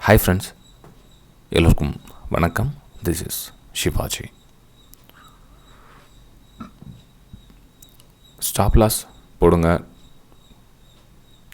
Hi friends, எல்லோருக்கும் வணக்கம். This is Shivaji. Stop loss போடுங்க,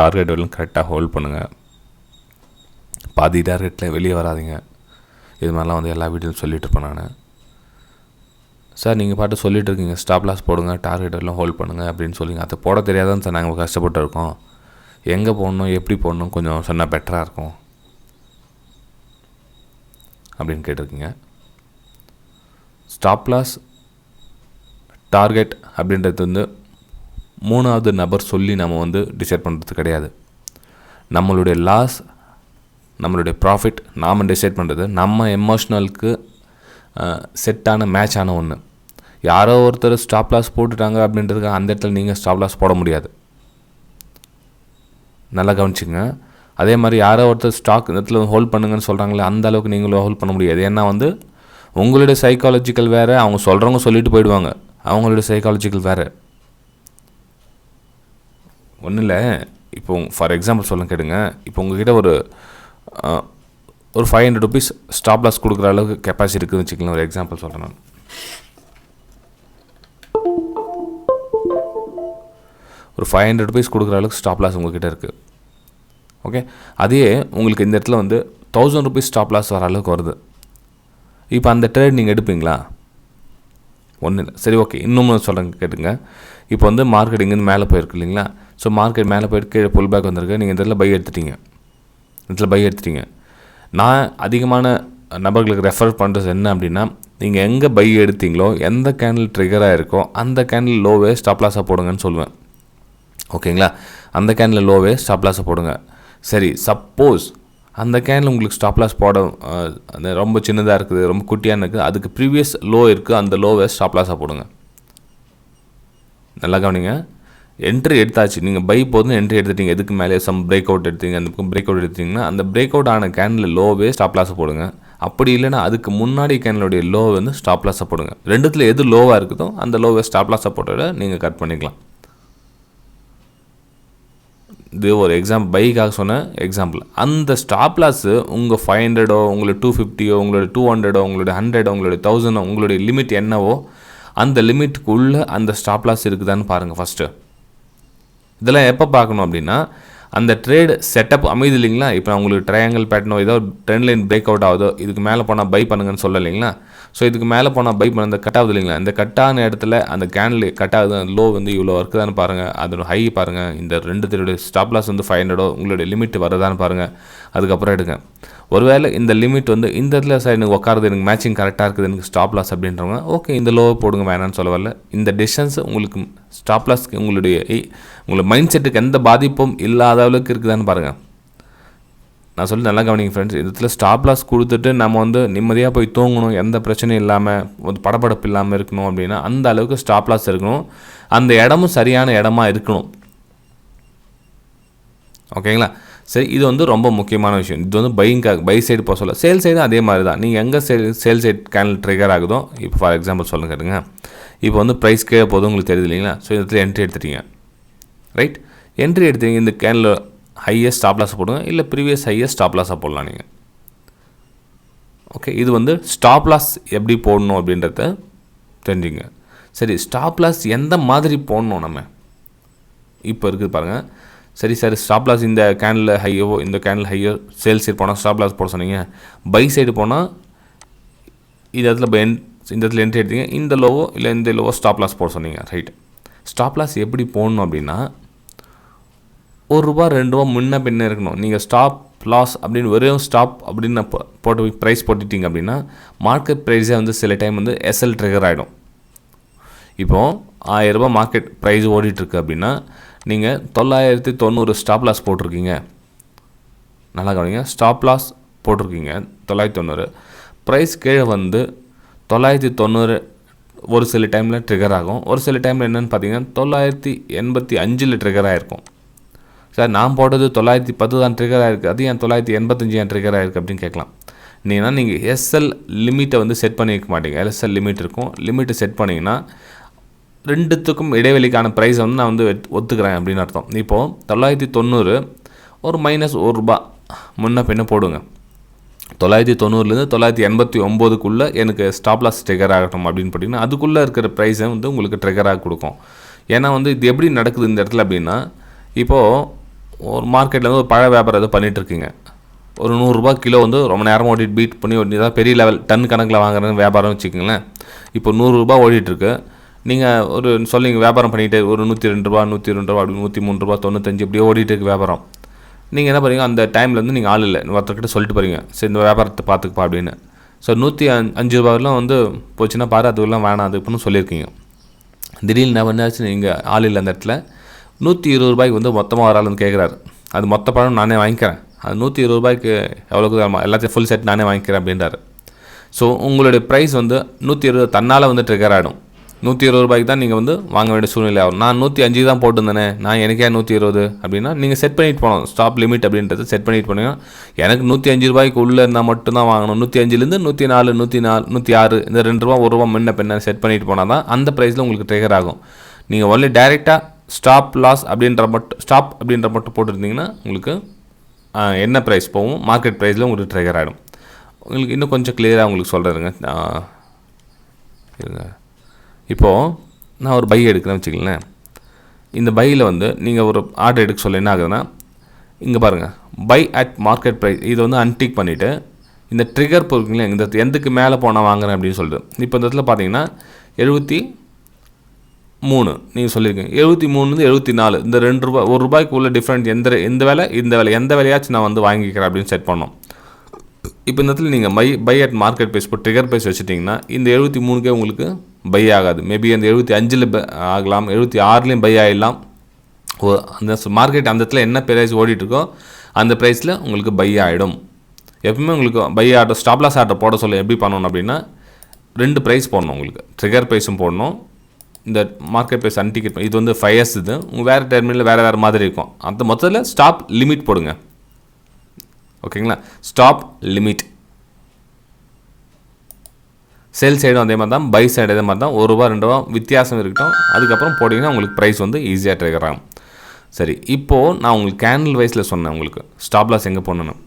டார்கெட் எல்லாம் கரெக்டாக ஹோல்ட் பண்ணுங்கள், பாதி டார்கெட்டில் வெளியே வராதிங்க. இது மாதிரிலாம் வந்து எல்லா வீடியோவும் சொல்லிட்டு இருப்பேன் நான். சார் நீங்கள் பாட்டு சொல்லிட்டு இருக்கீங்க ஸ்டாப் லாஸ் போடுங்க, டார்கெட் எல்லாம் ஹோல்ட் பண்ணுங்கள் அப்படின்னு சொல்லிங்க. அதை போட தெரியாதான்னு சார் நாங்கள் கஷ்டப்பட்டு இருக்கோம். எங்கே போடணும், எப்படி போடணும் கொஞ்சம் சொன்னால் பெட்டராக இருக்கும் அப்படின்னு கேட்டிருக்கீங்க. ஸ்டாப் லாஸ் டார்கெட் அப்படின்றது வந்து மூணாவது நபர் சொல்லி நம்ம வந்து டிசைட் பண்ணுறது கிடையாது. நம்மளுடைய லாஸ், நம்மளுடைய ப்ராஃபிட் நாம் டிசைட் பண்ணுறது நம்ம எமோஷ்னலுக்கு செட்டான மேட்ச் ஆன ஒன்று. யாரோ ஒருத்தர் ஸ்டாப் லாஸ் போட்டுட்டாங்க அப்படின்றதுக்கு அந்த இடத்துல நீங்கள் ஸ்டாப் லாஸ் போட முடியாது. நல்லா கவனிச்சிங்க. அதே மாதிரி யாரோ ஒருத்தர் ஸ்டாக் இந்த இடத்துல ஹோல்ட் பண்ணுங்கன்னு சொல்கிறாங்களே, அந்த அளவுக்கு நீங்களும் ஹோல்ட் பண்ண முடியாது. ஏன்னா வந்து உங்களுடைய சைக்காலஜிக்கல் வேறு, அவங்க சொல்கிறவங்க சொல்லிட்டு போயிடுவாங்க, அவங்களுடைய சைக்காலஜிக்கல் வேறு. ஒன்றும் இல்லை, இப்போ ஃபார் எக்ஸாம்பிள் சொல்ல கேட்டுங்க. இப்போ உங்கள்கிட்ட ஒரு 500 ருபீஸ் ஸ்டாப் லாஸ் கொடுக்குற அளவுக்கு கெப்பாசிட்டி இருக்குதுன்னு வச்சுக்கலாம். ஒரு எக்ஸாம்பிள் சொல்கிறேன் நான். ஒரு 500 ருபீஸ் கொடுக்குற அளவுக்கு ஸ்டாப் லாஸ் உங்கள்கிட்ட இருக்குது. ஓகே, அதே உங்களுக்கு இந்த இடத்துல வந்து 1000 ருபீஸ் ஸ்டாப் லாஸ் வர அளவுக்கு வருது. இப்போ அந்த ட்ரேட் நீங்கள் எடுப்பீங்களா? ஒன்றும் இல்லை. சரி, ஓகே, இன்னும் சொல்கிறேங்க கேட்டுங்க. இப்போ வந்து மார்க்கெட் இங்கேருந்து மேலே போயிருக்கு இல்லைங்களா? ஸோ மார்க்கெட் மேலே போயிட்டு கீழே புல் பேக் வந்திருக்கு. நீங்கள் இந்த இடத்துல பை எடுத்துட்டீங்க. நான் அதிகமான நபர்களுக்கு ரெஃபர் பண்ணுறது என்ன அப்படின்னா, நீங்கள் எங்கே பை எடுத்தீங்களோ, எந்த கேண்டில் ட்ரிகராக இருக்கோ அந்த கேண்டில் லோவே ஸ்டாப் லாஸாக போடுங்கன்னு சொல்லுவேன். ஓகேங்களா? அந்த கேண்டில் லோவே ஸ்டாப் லாஸை போடுங்க. சரி, சப்போஸ் அந்த கேண்டில் உங்களுக்கு ஸ்டாப் லாஸ் போட ரொம்ப சின்னதாக இருக்குது, ரொம்ப குட்டியாக இருக்குது, அதுக்கு ப்ரீவியஸ் லோ இருக்குது, அந்த லோவை ஸ்டாப் லாஸாக போடுங்க. நல்லா கவனிங்க. என்ட்ரி எடுத்தாச்சு, நீங்கள் பை போதுன்னு என்ட்ரி எடுத்துட்டீங்க. எதுக்கு மேலே பிரேக் அவுட் எடுத்தீங்க, அந்த பக்கம் பிரேக் அவுட் எடுத்தீங்கன்னா அந்த பிரேக் அவுட் ஆன கேண்டில் லோவே ஸ்டாப் லாஸை போடுங்க. அப்படி இல்லைன்னா அதுக்கு முன்னாடி கேண்டிலுடைய லோ வந்து ஸ்டாப் லாஸை போடுங்க. ரெண்டுத்தில் எது லோவாக இருக்குதோ அந்த லோவை ஸ்டாப் லாஸை போட்டு நீங்கள் கட் பண்ணிக்கலாம். இது ஒரு எக்ஸாம்பிள், பைக்காக சொன்ன எக்ஸாம்பிள். அந்த ஸ்டாப் லாஸு உங்கள் 500ஓ, உங்களுடைய 250ஓ, உங்களுடைய 200ஓ, உங்களுடைய 100ஓ, உங்களுடைய 1000ஓ, உங்களுடைய லிமிட் என்னவோ அந்த லிமிட்டுக்குள்ளே அந்த ஸ்டாப் லாஸ் இருக்குதான்னு பாருங்கள் ஃபஸ்ட்டு. இதெல்லாம் எப்போ பார்க்கணும் அப்படின்னா, அந்த ட்ரேடு செட்டப் அமைது இல்லைங்களா? இப்போ நான் உங்களுக்கு ட்ரையாங்கிள் பேட்டர்னோ ஏதோ ட்ரெண்ட் லைன் பிரேக் அவுட் ஆகுதோ, இதுக்கு மேலே போனால் பை பண்ணுங்கன்னு சொல்ல இல்லைங்களா? ஸோ இதுக்கு மேலே போனால் பை பண்ண, இந்த கட் ஆகுது இல்லைங்களா? இந்த கட்டான இடத்துல அந்த கேண்டில் கட் ஆகுது, லோ வந்து இவ்வளோ இருக்குதான்னு பாருங்கள், அதோட ஹை பாருங்கள். இந்த ரெண்டு பேருடைய ஸ்டாப் லாஸ் வந்து 500ஓ, உங்களுடைய லிமிட் வருதான்னு பாருங்கள். அதுக்கப்புறம் எடுங்க. ஒருவேளை இந்த லிமிட் வந்து இந்த இடத்துல சார் எனக்கு உட்காருது, எனக்கு மேட்சிங் கரெக்டாக இருக்குது, எனக்கு ஸ்டாப் லாஸ் அப்படின்றவங்க ஓகே இந்த லோவை போடுங்க, வேணான்னு சொல்ல வரல. இந்த டிஸ்டன்ஸ் உங்களுக்கு ஸ்டாப் லாஸ்க்கு உங்களுக்கு மைண்ட் செட்டுக்கு எந்த பாதிப்பும் இல்லாத அளவுக்கு இருக்குதான்னு பாருங்கள். நான் சொல்லி நல்லா கவனிங்க ஃப்ரெண்ட்ஸ். இதில் ஸ்டாப் லாஸ் கொடுத்துட்டு நம்ம வந்து நிம்மதியாக போய் தூங்கணும், எந்த பிரச்சனையும் இல்லாமல், ஒரு படபடப்பு இல்லாமல் இருக்கணும் அப்படின்னா அந்த அளவுக்கு ஸ்டாப் லாஸ் இருக்கணும். அந்த இடமும் சரியான இடமா இருக்கணும். ஓகேங்களா? சரி, இது வந்து ரொம்ப முக்கியமான விஷயம். இது வந்து பை சைடு போக சொல்ல. சேல் சைடு அதே மாதிரி தான். நீங்கள் எங்கே சேல் சைடு கேண்டில் ட்ரிகர் ஆகுதோ, இப்போ ஃபார் எக்ஸாம்பிள் சொல்லுங்க கேட்டுங்க. இப்போ வந்து ப்ரைஸ் கீழே போதும் உங்களுக்கு தெரியுது இல்லைங்களா? ஸோ இதில் என்ட்ரி எடுத்துட்டீங்க, ரைட்? என்ட்ரி எடுத்தீங்க, இந்த கேண்டில் ஹையஸ்ட் ஸ்டாப் லாஸை போடுங்க, இல்லை ப்ரீவியஸ் ஹையஸ்ட் ஸ்டாப் லாஸாக போடலாம் நீங்கள். ஓகே, இது வந்து ஸ்டாப் லாஸ் எப்படி போடணும் அப்படின்றத தெரிஞ்சுங்க. சரி, ஸ்டாப் லாஸ் எந்த மாதிரி போடணும் நம்ம இப்போ இருக்குது பாருங்கள். சரி சார், ஸ்டாப் லாஸ் இந்த கேண்டில் ஹையோ, இந்த கேண்டில் ஹையோ, சேல் சைடு போனால் ஸ்டாப் லாஸ் போட சொன்னீங்க. பை சைடு போனால் இந்த இடத்துல இந்த இடத்துல என்ட்ரி எடுத்தீங்க, இந்த லோவோ இல்லை இந்த லோவோ ஸ்டாப் லாஸ் போட சொன்னீங்க, ரைட்? ஸ்டாப் லாஸ் எப்படி போடணும் அப்படின்னா, ₹1 ₹2 முன்ன பின்ன இருக்கணும். நீங்கள் ஸ்டாப் லாஸ் அப்படின்னு வெறும் ஸ்டாப் அப்படின்னு போட்டு ப்ரைஸ் போட்டுட்டீங்க அப்படின்னா மார்க்கெட் ப்ரைஸே வந்து சில டைம் வந்து எஸ்எல் ட்ரிகர் ஆகிடும். இப்போது ₹1000 மார்க்கெட் ப்ரைஸ் ஓடிட்டுருக்கு அப்படின்னா நீங்கள் 990 ஸ்டாப் லாஸ் போட்டிருக்கீங்க. நல்லா கவனிங்க, ஸ்டாப் லாஸ் போட்டிருக்கீங்க 990. ப்ரைஸ் கீழே வந்து 990 ஒரு சில டைமில் ட்ரிகர் ஆகும். ஒரு சில டைமில் என்னென்னு பார்த்தீங்கன்னா 985 ட்ரிகர் ஆகிருக்கும். சார் நான் போட்டது 910 தான் ட்ரிகர் ஆகிருக்கு, அது ஏன் 985 ஏன் ட்ரிகர் ஆகிருக்கு அப்படின்னு கேட்கலாம். நீங்கள் எஸ்எல் லிமிட்டை வந்து செட் பண்ணி வைக்க மாட்டீங்க. எஸ்எல் லிமிட் இருக்கும். லிமிட்டை செட் பண்ணிங்கன்னா ரெண்டுத்துக்கும் இடைவெளிக்கான ப்ரைஸ் வந்து நான் வந்து ஒத்துக்கிறேன் அப்படின்னு அர்த்தம். இப்போது 990 ஒரு -1 ரூபா முன்ன பின்ன போடுங்க. 990லேருந்து 989க்குள்ளே எனக்கு ஸ்டாப் லாஸ் ட்ரிகர் ஆகட்டும் அப்படின்னு பார்த்தீங்கன்னா அதுக்குள்ளே இருக்கிற ப்ரைஸை வந்து உங்களுக்கு ட்ரிகராக கொடுக்கும். ஏன்னா வந்து இது எப்படி நடக்குது இந்த இடத்துல அப்படின்னா, இப்போது ஒரு மார்க்கெட்டில் வந்து ஒரு பழ வியாபாரம் எதோ பண்ணிகிட்ருக்கீங்க. ஒரு 100 ரூபா கிலோ வந்து ரொம்ப நேரமாக ஓடிட்டு பீட் பண்ணி ஏதாவது பெரிய லெவல் டன் கணக்கில் வாங்குற வியாபாரம் வச்சுக்கோங்களேன். இப்போ 100 ரூபா ஓடிட்டுருக்கு. நீங்கள் ஒரு சொல்லிங்க வியாபாரம் பண்ணிகிட்டே ஒரு 102 ரூபா 102 ரூபா அப்படி 103 ரூபா 95 இப்படியே ஓடிட்டு இருக்கு வியாபாரம். நீங்கள் என்ன பண்ணுறீங்க, அந்த டைமில் வந்து நீங்கள் ஆள் இல்லை, ஒருத்தர்கிட்ட சொல்லிட்டு போகிறீங்க, சரி இந்த வியாபாரத்தை பார்த்துக்குப்பா அப்படின்னு. ஸோ 105 ரூபாயெலாம் வந்து போச்சுன்னா பாரு, அதுக்கெல்லாம் வேணாம் அது இப்போன்னு சொல்லியிருக்கீங்க. திடீர்னு என்ன பண்ணாச்சு, நீங்கள் ஆள் இல்லை அந்த இடத்துல 120 ரூபாய்க்கு வந்து மொத்தமாக ஒரு ஆள் வந்து கேட்குறாரு. அது மொத்த பழம் நானே வாங்கிக்கிறேன், அது 120 ரூபாய்க்கு எவ்வளோக்கு எல்லாத்தையும் ஃபுல் செட் நானே வாங்கிக்கிறேன் அப்படின்றாரு. ஸோ உங்களுடைய ப்ரைஸ் வந்து 120 தன்னால் வந்து ட்ரிகர் ஆகிடும். 120 ரூபாய்க்கு தான் நீங்கள் வந்து வாங்க வேண்டிய சூழ்நிலை ஆகும். நான் 105 தான் போட்டுருந்தேனே, நான் எனக்கே 120 அப்படின்னா நீங்கள் செட் பண்ணிட்டு போகணும். ஸ்டாப் லிமிட் அப்படின்றது செட் பண்ணிட்டு போனீங்கன்னா எனக்கு 105 ரூபாய்க்கு உள்ளே இருந்தால் மட்டும்தான் வாங்கணும். 105லேருந்து 104 106 இந்த 2 ரூபா 1 ரூபா முன்ன பின்ன செட் பண்ணிட்டு போனால் தான் அந்த ப்ரைஸில் உங்களுக்கு ட்ரிகர் ஆகும். நீங்கள் ஒன்லி டைரெக்டாக ஸ்டாப் லாஸ் அப்படின்ற மட்டும் போட்டுருந்தீங்கன்னா உங்களுக்கு என்ன ப்ரைஸ் போகும், மார்க்கெட் ப்ரைஸில் உங்களுக்கு ட்ரிகர் ஆகிடும். உங்களுக்கு இன்னும் கொஞ்சம் கிளியராக உங்களுக்கு சொல்கிறேங்க. இருங்க, இப்போது நான் ஒரு பை எடுக்கிறேன்னு வச்சுக்கங்களேன். இந்த பையில் வந்து நீங்கள் ஒரு ஆர்டர் எடுக்க சொல்ல என்ன ஆகுதுன்னா, இங்கே பாருங்கள், பை அட் மார்க்கெட் ப்ரைஸ் இதை வந்து அன்டிக் பண்ணிவிட்டு இந்த ட்ரிகர் பொருட்களே இந்த எந்துக்கு மேலே போனால் வாங்குறேன் அப்படின்னு சொல்லிட்டு இப்போ இந்த இடத்துல பார்த்தீங்கன்னா 73 நீங்கள் சொல்லியிருக்கீங்க. 73 74 இந்த 2 ரூபா 1 ரூபாய்க்கு உள்ள டிஃப்ரெண்ட் எந்த விலையாச்சும் நான் வந்து வாங்கிக்கிறேன் அப்படின்னு செட் பண்ணோம். இப்போ இந்த இடத்துல நீங்கள் பை அட் மார்க்கெட் ப்ரைஸ் இப்போ ட்ரிகர் ப்ரைஸ் வச்சுட்டிங்கன்னா இந்த 73க்கே உங்களுக்கு பை ஆகாது. மேபி அந்த 75ல் ஆகலாம், 76லேயும் பை ஆகிடலாம். அந்த மார்க்கெட் அந்த இடத்துல என்ன ப்ரைஸ் ஓடிட்டுருக்கோ அந்த ப்ரைஸில் உங்களுக்கு பை ஆகிடும். எப்பவுமே உங்களுக்கு buy order stop loss order போட சொல்ல எப்படி பண்ணணும் அப்படின்னா 2 ப்ரைஸ் போடணும். உங்களுக்கு ட்ரிகர் ப்ரைஸும் போடணும், இந்த மார்க்கெட் ப்ரைஸ் அன்டிக்கெட் இது வந்து FYERS இது உங்கள் வேறு டெர்மினலில் வேறு மாதிரி இருக்கும். அந்த மொத்தத்தில் ஸ்டாப் லிமிட் போடுங்க. ஓகேங்களா, ஸ்டாப் லிமிட். சேல் சைடும் அதே மாதிரி தான், பை சைடு அதே மாதிரி தான். 1 ரூபா 2 ரூபா வித்தியாசம் இருக்கட்டும், அதுக்கப்புறம் போட்டிங்கன்னா உங்களுக்கு ப்ரைஸ் வந்து ஈஸியாக ட்ரிகர் ஆகும். சரி, இப்போது நான் உங்களுக்கு கேண்டில் வைஸில் சொன்னேன் உங்களுக்கு ஸ்டாப் லாஸ் எங்கே போடணும்.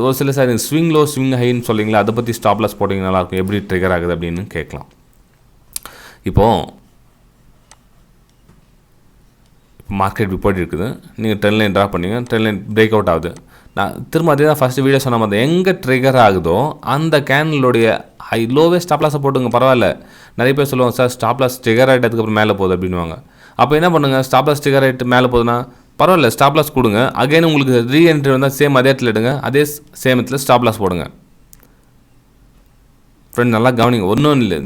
ஒரு சில சார் ஸ்விங் லோ ஸ்விங் ஹைன்னு சொல்லிங்களா, அதை பற்றி ஸ்டாப் லாஸ் போட்டிங்க நல்லாயிருக்கும், எப்படி ட்ரிகர் ஆகுது அப்படின்னு கேட்கலாம். இப்போது மார்க்கெட் இப்படி போய்ட்டு இருக்குது, நீங்கள் ட்ரெண்ட் லைன் ட்ரா பண்ணிங்க, ட்ரெண்ட் லைன் பிரேக் அவுட் ஆகுது. நான் திரும்ப அதே தான் ஃபஸ்ட்டு வீடியோ சொன்ன மாதிரி எங்கே ட்ரிகர் ஆகுதோ அந்த கேண்டலுடைய லோவே ஸ்டாப் லாஸை போட்டுங்க, பரவாயில்ல. நிறைய பேர் சொல்லுவாங்க சார் ஸ்டாப் லாஸ் ட்ரிகர் ஆகிட்டதுக்கப்புறம் மேலே போகுது அப்படின்வாங்க. அப்போ என்ன பண்ணுங்கள், ஸ்டாப் லாஸ் ட்ரிகர் ஆகிட்டு மேலே போகுதுன்னா பரவாயில்ல, ஸ்டாப் லாஸ் கொடுங்க. அகைன் உங்களுக்கு ரீஎன்ட்ரி வந்தால் சேம் அதே இடத்துல எடுங்க, அதே சேம் இடத்துல ஸ்டாப் லாஸ் போடுங்க. ஃப்ரெண்ட் நல்லா கவனிங்க, ஒன்றும் இல்லை.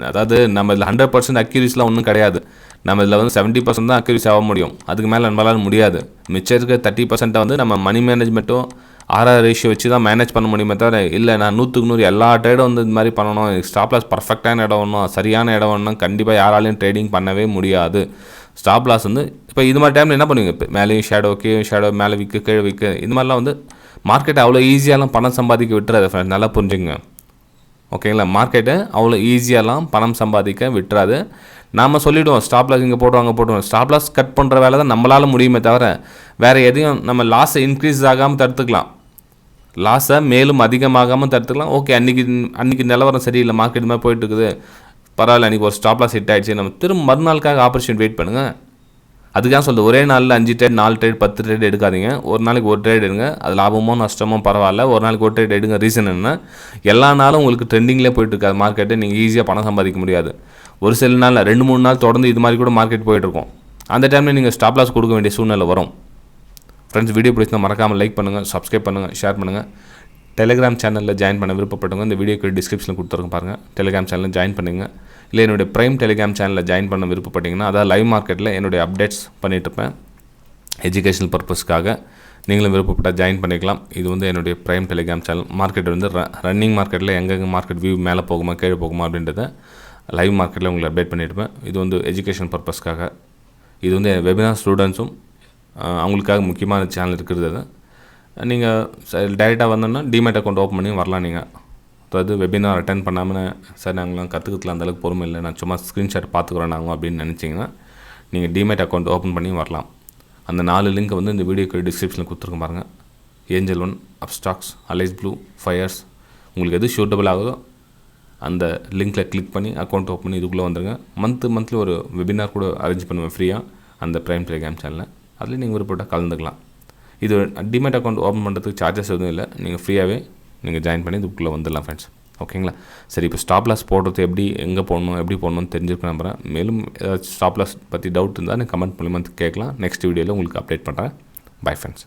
அதாவது நம்ம இதில் 100% அக்யூரேசிலாம் ஒன்றும் கிடையாது. நம்ம இதில் வந்து 70% தான் அக்யூரேசி ஆக முடியும், அதுக்கு மேலே நம்மளால முடியாது. மிச்சம் இருக்க 30% வந்து நம்ம மணி மேனேஜ்மெண்ட்டும் ஆர்ஆர் ரேஷியோ வச்சு தான் மேனேஜ் பண்ண முடியுமே தவிர, இல்லை நான் 100க்கு 100 எல்லா ட்ரேடும் வந்து இது மாதிரி பண்ணணும், ஸ்டாப் லாஸ் பர்ஃபெக்டான இடம் ஒன்றும் சரியான இடம் ஒன்றும் கண்டிப்பாக யாராலையும் ட்ரேடிங் பண்ணவே முடியாது. ஸ்டாப் லாஸ் வந்து இப்போ இது மாதிரி டைமில் என்ன பண்ணுவீங்க, இப்போ மேலேயும் ஷேடோ கீழே ஷேடோ மேலே விற்க கீழே விற்க இது மாதிரிலாம் வந்து மார்க்கெட்டை அவ்வளோ ஈஸியாலாம் பணம் சம்பாதிக்க விட்டுறாது ஃப்ரெண்ட், நல்லா புரிஞ்சுங்க. ஓகேங்களா, மார்க்கெட்டை அவ்வளோ ஈஸியாலாம் பணம் சம்பாதிக்க விட்டுறாது. நாம் சொல்லிவிடுவோம் ஸ்டாப் லாஸ் இங்கே போட்டுருவாங்க. ஸ்டாப் லாஸ் கட் பண்ணுற வேலை தான் நம்மளால் முடியுமே தவிர வேறு எதையும் நம்ம லாஸை இன்க்ரீஸ் ஆகாமல் தடுத்துக்கலாம், லாஸை மேலும் அதிகமாகாமல் தடுத்துக்கலாம். ஓகே, அன்றைக்கி நிலவரம் சரியில்லை, மார்க்கெட் மாதிரி போயிட்டு இருக்குது, பரவாயில்ல, அன்றைக்கி ஒரு ஸ்டாப் லாஸ் ஹிட் ஆகிடுச்சு, நம்ம திரும்ப மறுநாளுக்காக ஆப்பர்ச்சுனிட்டி வெயிட் பண்ணுங்கள். அதுக்காக சொல்லுது ஒரே நாளில் 5 ட்ரேட் 4 ட்ரேட் 10 ட்ரேட் எடுக்காதீங்க. ஒரு நாளைக்கு ஒரு ட்ரேட் எடுங்க, அது லாபமோ நஷ்டமோ பரவாயில்ல, ஒரு நாளைக்கு ஒரு ட்ரேட் எடுங்க. ரீசன் என்ன, எல்லா நாளும் உங்களுக்கு ட்ரெண்டிங்லேயே போயிட்டு இருக்காது மார்க்கெட்டு, நீங்கள் ஈஸியாக பணம் சம்பாதிக்க முடியாது. ஒரு சில நாளில் 2-3 நாள் தொடர்ந்து இது மாதிரி கூட மார்க்கெட் போயிட்டுருக்கும். அந்த டைமில் நீங்கள் ஸ்டாப் லாஸ் கொடுக்க வேண்டிய சூழ்நிலை வரும். ஃப்ரெண்ட்ஸ், வீடியோ பிடிச்சிருந்தால் மறக்காமல் லைக் பண்ணுங்கள், சப்ஸ்கிரைப் பண்ணுங்கள், ஷேர் பண்ணுங்கள். டெலிகிராம் சேனலில் ஜாயின் பண்ண விருப்பப்பட்டவங்க இந்த வீடியோக்கு டிஸ்கிரிப்ஷனில் கொடுத்துருங்க பாருங்கள், டெலிகிராம் சேனலில் ஜாயின் பண்ணுங்கள். இல்லை என்னுடைய ப்ரைம் டெலிகிராம் சேனலில் ஜாயின் பண்ண விருப்பப்பட்டிங்கன்னா, அதாவது லைவ் மார்க்கெட்டில் என்னுடைய அப்டேட்ஸ் பண்ணிகிட்ருப்பேன் எஜுகேஷனல் பர்பஸ்க்காக. நீங்களும் விருப்பப்பட்டால் ஜாயின் பண்ணிக்கலாம். இது வந்து என்னுடைய ப்ரைம் டெலிகிராம் சேனல். மார்க்கெட் வந்து ரன்னிங் மார்க்கெட்டில் எங்கெங்கே மார்க்கெட் வியூ மேலே போகுமா கீழே போகுமா அப்படின்றத லைவ் மார்க்கெட்டில் உங்களுக்கு அப்டேட் பண்ணியிருப்பேன். இது வந்து எஜுகேஷன் பர்பஸ்க்காக. இது வந்து வெபினார் ஸ்டூடெண்ட்ஸும் அவங்களுக்காக முக்கியமான சேனல் இருக்கிறது. அது நீங்கள் டைரெக்டாக வந்தோன்னா டிமேட் அக்கௌண்ட் ஓப்பன் பண்ணி வரலாம். நீங்கள் அதாவது வெபினார் அட்டென்ட் பண்ணாமல் சார் நாங்களாம் கற்றுக்கிறதுல அந்தளவுக்கு பொறுமை இல்லை, நான் சும்மா ஸ்க்ரீன்ஷாட் பார்த்துக்குறோம் நாங்கள் அப்படின்னு நினச்சிங்கன்னா நீங்கள் டிமேட் அக்கௌண்ட் ஓப்பன் பண்ணி வரலாம். அந்த 4 லிங்க் வந்து இந்த வீடியோக்கு டிஸ்கிரிப்ஷனில் கொடுத்துருக்க பாருங்கள். Angel one, Upstox, Aliceblue, FYERS, உங்களுக்கு எது சூட்டபிள் ஆகுதோ அந்த லிங்க்கில் கிளிக் பண்ணி அக்கௌண்ட் ஓப்பன் பண்ணி இதுக்குள்ளே வந்துடுங்க. மந்த்லி ஒரு வெபினார் கூட அரேஞ்ச் பண்ணுவேன் ஃப்ரீயாக அந்த ப்ரைம் டெலிகிராம் சேனலில். அதில் நீங்கள் விருப்பப்பட்டால் கலந்துக்கலாம். இது டிமேட் அக்கௌண்ட் ஓப்பன் பண்ணுறதுக்கு சார்ஜஸ் எதுவும் இல்லை. நீங்கள் ஃப்ரீயாகவே நீங்கள் ஜாயின் பண்ணி இதுக்குள்ளே வந்துடலாம் ஃப்ரெண்ட்ஸ். ஓகேங்களா? சரி, இப்போ ஸ்டாப் லாஸ் போடுறது எப்படி, எங்கே போடணும், எப்படி போடணும்னு தெரிஞ்சுக்க நம்புகிறேன். மேலும் ஏதாச்சும் ஸ்டாப் லாஸ் பற்றி டவுட் இருந்தால் நீங்கள் கமெண்ட் மூலிமா கேட்கலாம். நெக்ஸ்ட் வீடியோவில் உங்களுக்கு அப்டேட் பண்ணுறேன். Bye friends.